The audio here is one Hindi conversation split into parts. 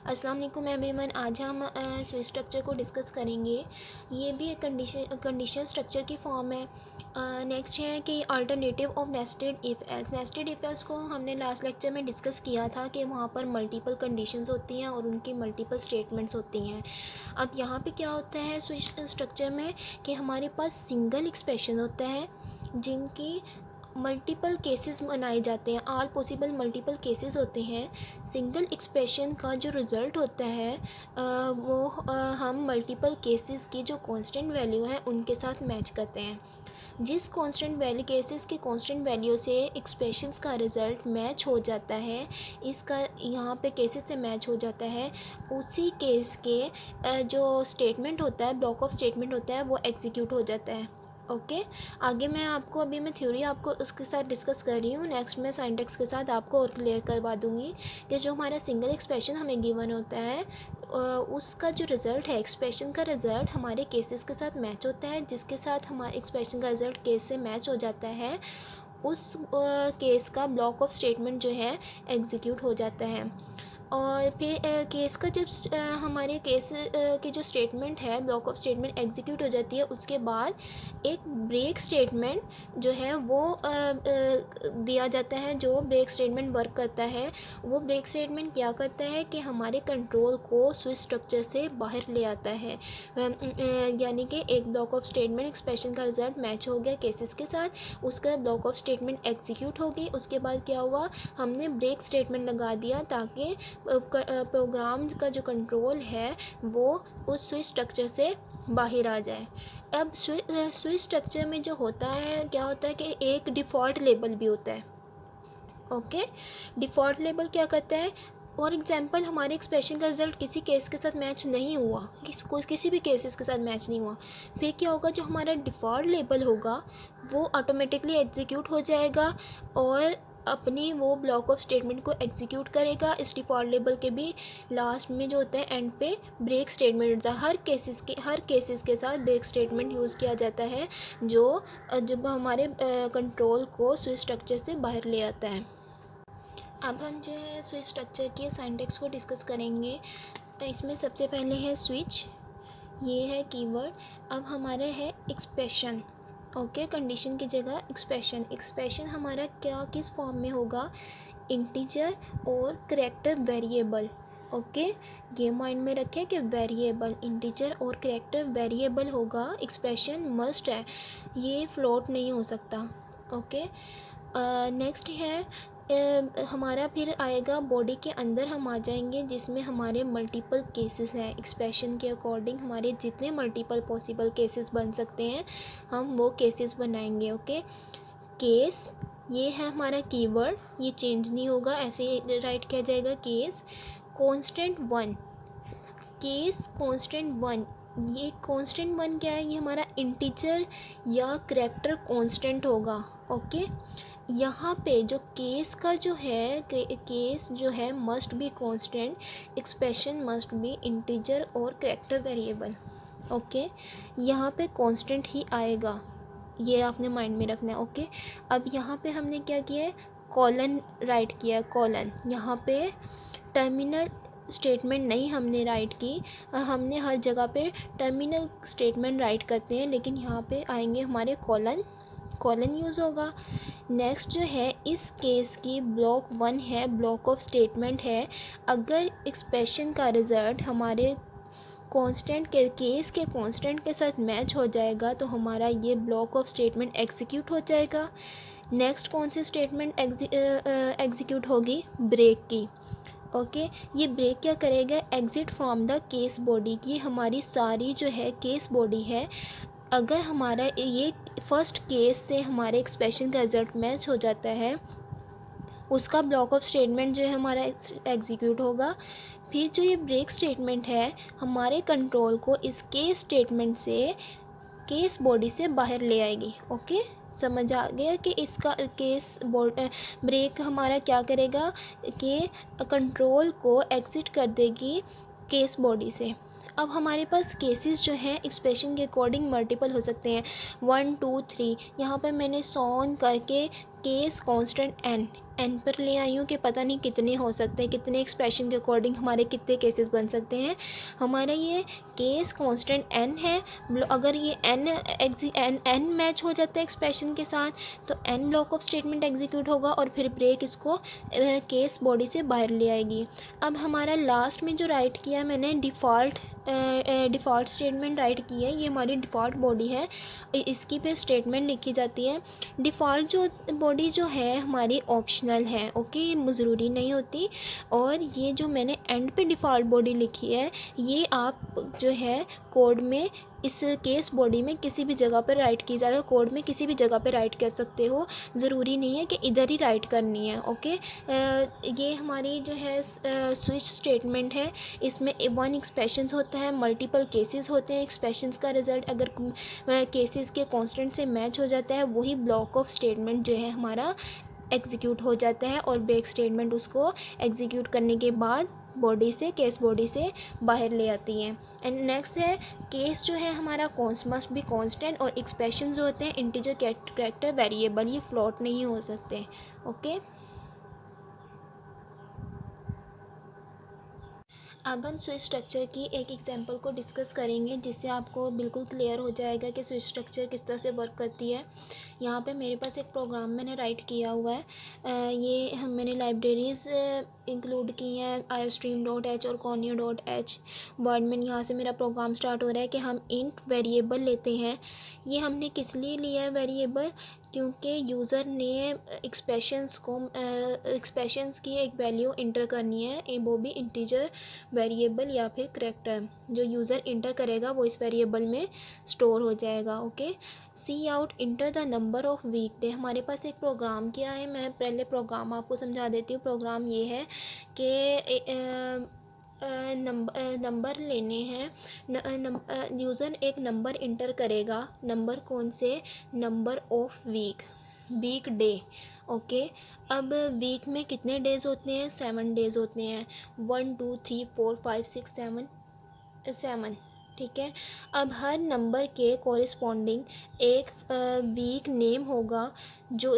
अस्सलाम वालेकुम एवरीवन। आज हम स्विच स्ट्रक्चर को डिस्कस करेंगे। ये भी एक कंडीशन स्ट्रक्चर की फॉर्म है। नेक्स्ट है कि alternative of nested if else. Nested if else को हमने लास्ट लेक्चर में डिस्कस किया था कि वहाँ पर मल्टीपल कंडीशंस होती हैं और उनकी मल्टीपल स्टेटमेंट्स होती हैं। अब यहाँ पे क्या होता है स्विच स्ट्रक्चर में कि हमारे पास सिंगल एक्सप्रेशन होता है जिनकी मल्टीपल केसेस बनाए जाते हैं। ऑल पॉसिबल मल्टीपल केसेस होते हैं। सिंगल एक्सप्रेशन का जो रिज़ल्ट होता है वो हम मल्टीपल केसेस की जो कांस्टेंट वैल्यू है उनके साथ मैच करते हैं। जिस कांस्टेंट वैल्यू केसेस की कांस्टेंट वैल्यू से एक्सप्रेशंस का रिज़ल्ट मैच हो जाता है, इसका यहाँ पे केसेस से मैच हो जाता है, उसी केस के जो स्टेटमेंट होता है, ब्लॉक ऑफ स्टेटमेंट होता है, वो एग्जीक्यूट हो जाता है। ओके आगे मैं आपको अभी मैं थ्योरी आपको उसके साथ डिस्कस कर रही हूँ। नेक्स्ट मैं सिंटैक्स के साथ आपको और क्लियर करवा दूँगी कि जो हमारा सिंगल एक्सप्रेशन हमें गिवन होता है उसका जो रिज़ल्ट है, एक्सप्रेशन का रिज़ल्ट हमारे केसेस के साथ मैच होता है। जिसके साथ हमारे एक्सप्रेशन का रिज़ल्ट केस से मैच हो जाता है उस केस का ब्लॉक ऑफ स्टेटमेंट जो है एग्जीक्यूट हो जाता है। और फिर केस का जब हमारे केस की जो स्टेटमेंट है, ब्लॉक ऑफ स्टेटमेंट एग्जीक्यूट हो जाती है, उसके बाद एक ब्रेक स्टेटमेंट जो है वो दिया जाता है। जो ब्रेक स्टेटमेंट वर्क करता है, वो ब्रेक स्टेटमेंट क्या करता है कि हमारे कंट्रोल को स्विच स्ट्रक्चर से बाहर ले आता है। यानी कि एक ब्लॉक ऑफ स्टेटमेंट एक्सप्रेशन का रिजल्ट मैच हो गया केसेस के साथ, उसका ब्लॉक ऑफ स्टेटमेंट एग्जीक्यूट होगी। उसके बाद क्या हुआ, हमने ब्रेक स्टेटमेंट लगा दिया ताकि प्रोग्राम का जो कंट्रोल है वो उस स्विच स्ट्रक्चर से बाहर आ जाए। अब स्विच स्ट्रक्चर में जो होता है, क्या होता है कि एक डिफ़ॉल्ट लेबल भी होता है। ओके डिफ़ॉल्ट लेबल क्या करता है, फॉर एग्जांपल हमारे एक्सप्रेशन का रिजल्ट किसी केस के साथ मैच नहीं हुआ, किसी भी केसेस के साथ मैच नहीं हुआ, फिर क्या होगा, जो हमारा डिफ़ॉल्ट लेबल होगा वो ऑटोमेटिकली एग्जीक्यूट हो जाएगा और अपनी वो ब्लॉक ऑफ स्टेटमेंट को एग्जीक्यूट करेगा। इस डिफ़ॉल्ट लेबल के भी लास्ट में जो होता है एंड पे ब्रेक स्टेटमेंट होता है। हर केसेस के साथ ब्रेक स्टेटमेंट यूज़ किया जाता है जो जब हमारे कंट्रोल को स्विच स्ट्रक्चर से बाहर ले आता है। अब हम जो है स्विच स्ट्रक्चर के सिंटैक्स को डिस्कस करेंगे। तो इसमें सबसे पहले है स्विच, ये है कीवर्ड। अब हमारा है एक्सप्रेशन। ओके कंडीशन की जगह एक्सप्रेशन हमारा क्या किस फॉर्म में होगा, इंटीजर और करैक्टर वेरिएबल। ओके ये माइंड में रखें कि वेरिएबल, इंटीजर और करैक्टर वेरिएबल होगा। एक्सप्रेशन मस्ट है, ये फ्लोट नहीं हो सकता। ओके नेक्स्ट है हमारा फिर आएगा बॉडी के अंदर हम आ जाएंगे जिसमें हमारे मल्टीपल केसेस हैं। एक्सप्रेशन के अकॉर्डिंग हमारे जितने मल्टीपल पॉसिबल केसेस बन सकते हैं हम वो केसेस बनाएंगे। ओके केस ये है हमारा कीवर्ड, ये चेंज नहीं होगा, ऐसे ही राइट किया जाएगा case. Constant one, case constant one, ये कांस्टेंट वन क्या है, ये हमारा इंटीजर या करैक्टर कांस्टेंट होगा। ओके यहाँ पे जो केस का जो है केस जो है must be constant, expression must be integer और करैक्टर वेरिएबल। ओके यहाँ पे कांस्टेंट ही आएगा, ये आपने माइंड में रखना है। ओके अब यहाँ पे हमने क्या किया है, कॉलन राइट किया है, कॉलन। यहाँ पे टर्मिनल स्टेटमेंट नहीं हमने राइट की, हमने हर जगह पे टर्मिनल स्टेटमेंट राइट करते हैं, लेकिन यहाँ पे आएंगे हमारे कॉलन यूज़ होगा। नेक्स्ट जो है इस केस की ब्लॉक वन है, ब्लॉक ऑफ स्टेटमेंट है। अगर एक्सप्रेशन का रिज़ल्ट हमारे कांस्टेंट के केस के कांस्टेंट के साथ मैच हो जाएगा तो हमारा ये ब्लॉक ऑफ स्टेटमेंट एग्जीक्यूट हो जाएगा। नेक्स्ट कौन सी स्टेटमेंट एग्जीक्यूट होगी, ब्रेक की। ओके ये ब्रेक क्या करेगा, exit from the case body की। हमारी सारी जो है केस बॉडी है, अगर हमारा ये फर्स्ट केस से हमारे एक्सप्रेशन का रिजल्ट मैच हो जाता है उसका ब्लॉक ऑफ स्टेटमेंट जो है हमारा एग्जीक्यूट होगा। फिर जो ये ब्रेक स्टेटमेंट है हमारे कंट्रोल को इस केस स्टेटमेंट से केस बॉडी से बाहर ले आएगी। ओके समझ आ गया कि इसका केस ब्रेक हमारा क्या करेगा कि कंट्रोल को एग्ज़िट कर देगी केस बॉडी से। अब हमारे पास केसेस जो हैं एक्सप्रेशन के अकॉर्डिंग मल्टीपल हो सकते हैं, 1 2 3। यहाँ पर मैंने सॉन करके केस कांस्टेंट एन पर ले आई हूँ कि पता नहीं कितने हो सकते हैं, कितने एक्सप्रेशन के अकॉर्डिंग हमारे कितने केसेस बन सकते हैं। हमारा ये केस कांस्टेंट एन है। अगर ये एन मैच हो जाता है एक्सप्रेशन के साथ तो an block of statement execute होगा और फिर ब्रेक इसको केस बॉडी से बाहर ले आएगी। अब हमारा लास्ट में जो राइट किया मैंने डिफ़ॉल्ट स्टेटमेंट राइट की है, ये हमारी डिफ़ॉल्ट बॉडी है, इसकी पे स्टेटमेंट लिखी जाती है। डिफ़ॉल्ट जो बॉडी जो है हमारी ऑप्शनल है, ओके, ये ज़रूरी नहीं होती। और ये जो मैंने एंड पे डिफ़ॉल्ट बॉडी लिखी है ये आप जो है कोड में इस केस बॉडी में किसी भी जगह पर राइट की जाए, कोड में किसी भी जगह पर राइट कर सकते हो, ज़रूरी नहीं है कि इधर ही राइट करनी है, ओके। ये हमारी जो है स्विच स्टेटमेंट है, इसमें वन एक्सप्रेशंस होता है, मल्टीपल केसेस होते हैं। एक्सप्रेशंस का रिज़ल्ट अगर केसेस के कांस्टेंट से मैच हो जाता है वही ब्लॉक ऑफ स्टेटमेंट जो है हमारा एग्जीक्यूट हो जाता है और ब्रेक स्टेटमेंट उसको एग्जीक्यूट करने के बाद बॉडी से केस बॉडी से बाहर ले आती है। एंड नेक्स्ट है केस जो है हमारा मस्ट बी कांस्टेंट और एक्सप्रेशन जो होते हैं इंटीजर कैरेक्टर वेरिएबल, ये फ्लोट नहीं हो सकते, ओके। अब हम स्विच स्ट्रक्चर की एक एग्जांपल को डिस्कस करेंगे जिससे आपको बिल्कुल क्लियर हो जाएगा कि स्विच स्ट्रक्चर किस तरह से वर्क करती है। यहाँ पे मेरे पास एक प्रोग्राम मैंने राइट किया हुआ है। ये मैंने लाइब्रेरीज़ इंक्लूड की हैं, iostream.h और conio.h। वर्ड में यहाँ से मेरा प्रोग्राम स्टार्ट हो रहा है कि हम इंट वेरिएबल लेते हैं। ये हमने किस लिए लिया है वेरिएबल, क्योंकि यूज़र ने एक्सप्रेशंस की एक वैल्यू इंटर करनी है, वो भी इंटीजर वेरिएबल या फिर करैक्टर। जो यूज़र इंटर करेगा वो इस वेरिएबल में स्टोर हो जाएगा, okay. Cout enter the number of weekday, हमारे पास एक प्रोग्राम किया है, मैं पहले प्रोग्राम आपको समझा देती हूँ। प्रोग्राम ये है कि नंबर लेने हैं, यूज़र एक नंबर इंटर करेगा, नंबर कौन से, number of week day, okay. अब वीक में कितने डेज़ होते हैं, 7 डेज़ होते हैं, 1 2 3 4 5 6 7, ठीक है। अब हर नंबर के कॉरिस्पॉन्डिंग एक वीक नेम होगा, जो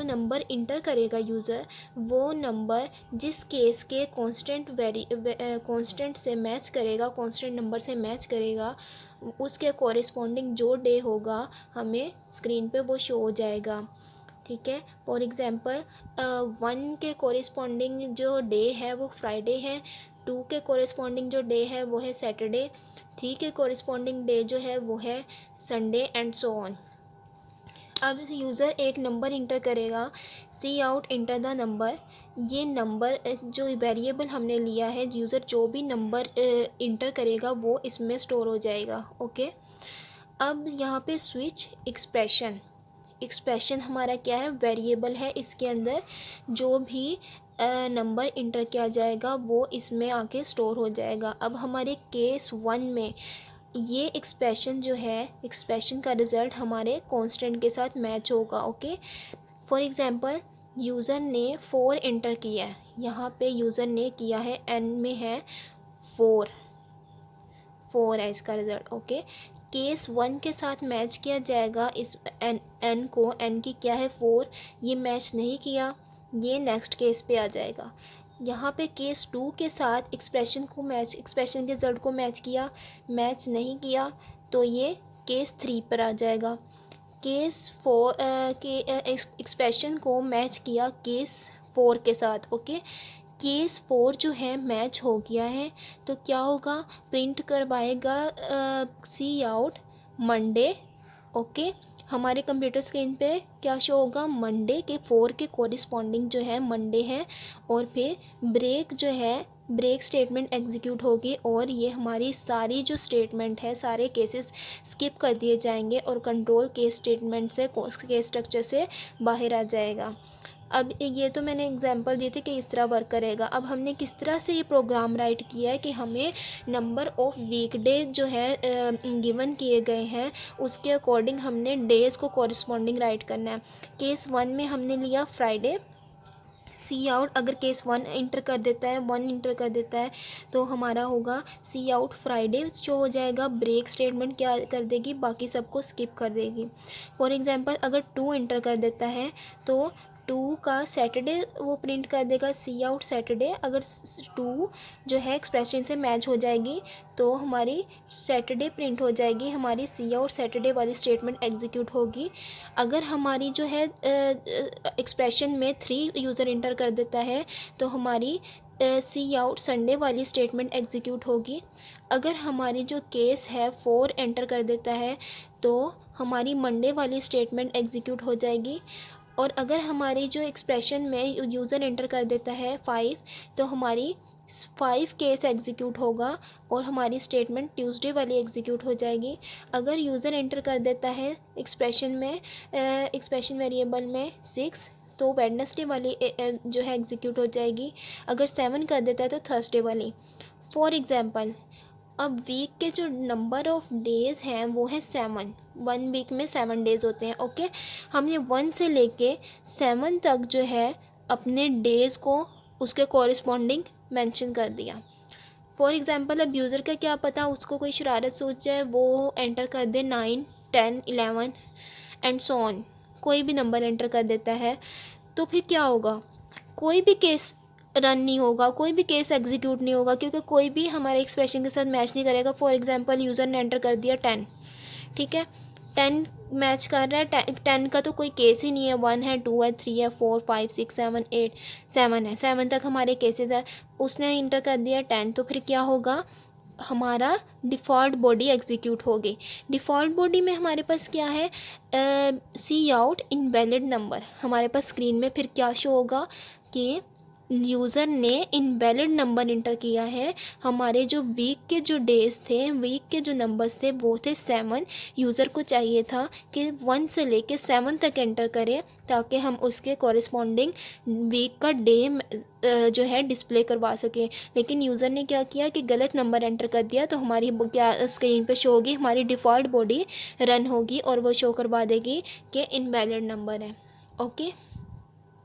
नंबर इंटर करेगा यूज़र, वो नंबर जिस केस के कांस्टेंट से मैच करेगा, कांस्टेंट नंबर से मैच करेगा, उसके कॉरिस्पॉन्डिंग जो डे होगा हमें स्क्रीन पे वो शो हो जाएगा, ठीक है। फॉर एग्ज़ाम्पल 1 के कॉरिस्पॉन्डिंग जो डे है वो फ्राइडे है, 2 के कॉरिस्पॉन्डिंग जो डे है वो है सैटरडे, 3 के कॉरिस्पॉन्डिंग डे जो है वो है संडे एंड सो ऑन। अब यूज़र एक नंबर इंटर करेगा, सी आउट इंटर द नंबर, ये नंबर जो वेरिएबल हमने लिया है, यूज़र जो भी नंबर इंटर करेगा वो इसमें स्टोर हो जाएगा, ओके। अब यहाँ पे स्विच एक्सप्रेशन हमारा क्या है, वेरिएबल है, इसके अंदर जो भी नंबर इंटर किया जाएगा वो इसमें आके स्टोर हो जाएगा। अब हमारे केस 1 में ये एक्सप्रेशन जो है, एक्सप्रेशन का रिज़ल्ट हमारे कांस्टेंट के साथ मैच होगा, ओके। फॉर एग्ज़ाम्पल यूज़र ने 4 इंटर किया है, यहाँ पे यूज़र ने किया है, एन में है 4 है इसका रिज़ल्ट, ओके। केस 1 के साथ मैच किया जाएगा इस एन को, एन की क्या है 4, ये मैच नहीं किया, ये नेक्स्ट केस पे आ जाएगा। यहाँ पे केस 2 के साथ एक्सप्रेशन के रिज़ल्ट को मैच नहीं किया, तो ये केस 3 पर आ जाएगा। केस 4 के एक्सप्रेशन को मैच किया केस 4 के साथ, ओके। केस 4 जो है मैच हो गया है तो क्या होगा, प्रिंट करवाएगा सी आउट मंडे, ओके। हमारे कंप्यूटर स्क्रीन पे क्या शो होगा, मंडे के 4 के कॉरिस्पॉन्डिंग जो है मंडे है, और फिर ब्रेक जो है, ब्रेक स्टेटमेंट एग्जीक्यूट होगी और ये हमारी सारी जो स्टेटमेंट है, सारे केसेस स्किप कर दिए जाएंगे और कंट्रोल केस स्टेटमेंट से, केस स्ट्रक्चर से बाहर आ जाएगा। अब ये तो मैंने एग्जांपल दी थी कि इस तरह वर्क करेगा। अब हमने किस तरह से ये प्रोग्राम राइट किया है कि हमें नंबर ऑफ़ वीकडे जो है गिवन किए गए हैं उसके अकॉर्डिंग हमने डेज़ को कॉरिस्पॉन्डिंग राइट करना है। केस 1 में हमने लिया फ्राइडे, सी आउट अगर केस 1 इंटर कर देता है, 1 इंटर कर देता है तो हमारा होगा सी आउट फ्राइडे जो हो जाएगा। ब्रेक स्टेटमेंट क्या कर देगी, बाकी सबको स्किप कर देगी। फॉर एग्जांपल अगर 2 इंटर कर देता है तो 2 का सैटरडे वो प्रिंट कर देगा, सी आउट सैटरडे। अगर 2 जो है एक्सप्रेशन से मैच हो जाएगी तो हमारी सैटरडे प्रिंट हो जाएगी, हमारी सी आउट सैटरडे वाली स्टेटमेंट एग्जीक्यूट होगी। अगर हमारी जो है एक्सप्रेशन में 3 यूज़र इंटर कर देता है तो हमारी सी आउट संडे वाली स्टेटमेंट एग्जीक्यूट होगी। अगर हमारी जो केस है 4 एंटर कर देता है तो हमारी मंडे वाली स्टेटमेंट एग्जीक्यूट हो जाएगी। और अगर हमारी जो एक्सप्रेशन में यूज़र एंटर कर देता है 5 तो हमारी 5 केस एग्जीक्यूट होगा और हमारी स्टेटमेंट ट्यूसडे वाली एग्जीक्यूट हो जाएगी। अगर यूज़र एंटर कर देता है एक्सप्रेशन में एक्सप्रेशन वेरिएबल में 6 तो वेडनेसडे वाली जो है एग्जीक्यूट हो जाएगी। अगर 7 कर देता है तो थर्सडे वाली। फॉर एग्ज़ाम्पल अब वीक के जो नंबर ऑफ़ डेज़ हैं वो है 7। 1 वीक में 7 डेज़ होते हैं। ओके, हमने 1 से लेके 7 तक जो है अपने डेज़ को उसके कॉरिस्पॉन्डिंग मेंशन कर दिया। फॉर एग्ज़ाम्पल अब यूज़र का क्या पता उसको कोई शरारत सोच जाए, वो एंटर कर दे 9, 10, 11 एंड सो ऑन, कोई भी नंबर एंटर कर देता है तो फिर क्या होगा, कोई भी केस रन नहीं होगा, कोई भी केस एग्जीक्यूट नहीं होगा, क्योंकि कोई भी हमारे एक्सप्रेशन के साथ मैच नहीं करेगा। फॉर एग्जांपल यूज़र ने एंटर कर दिया 10, ठीक है, 10 मैच कर रहा है, 10 का तो कोई केस ही नहीं है। 1 है, 2 है, 3 है, 4, 5, 6, 7, 8, 7 है, 7 तक हमारे केसेस है। उसने इंटर कर दिया 10 तो फिर क्या होगा, हमारा डिफ़ॉल्ट बॉडी एग्जीक्यूट होगी। डिफ़ॉल्ट बॉडी में हमारे पास क्या है, सी आउट इनवैलिड नंबर। हमारे पास स्क्रीन में फिर क्या शो होगा कि यूज़र ने इनवैलिड नंबर इंटर किया है। हमारे जो वीक के जो डेज़ थे, वीक के जो नंबर्स थे वो थे 7। यूज़र को चाहिए था कि 1 से लेके 7 तक एंटर करें ताकि हम उसके कॉरिस्पॉन्डिंग वीक का डे जो है डिस्प्ले करवा सकें। लेकिन यूज़र ने क्या किया कि गलत नंबर एंटर कर दिया, तो हमारी क्या स्क्रीन पे शो होगी, हमारी डिफ़ॉल्ट बॉडी रन होगी और वो शो करवा देगी कि इनवैलिड नंबर है। ओके।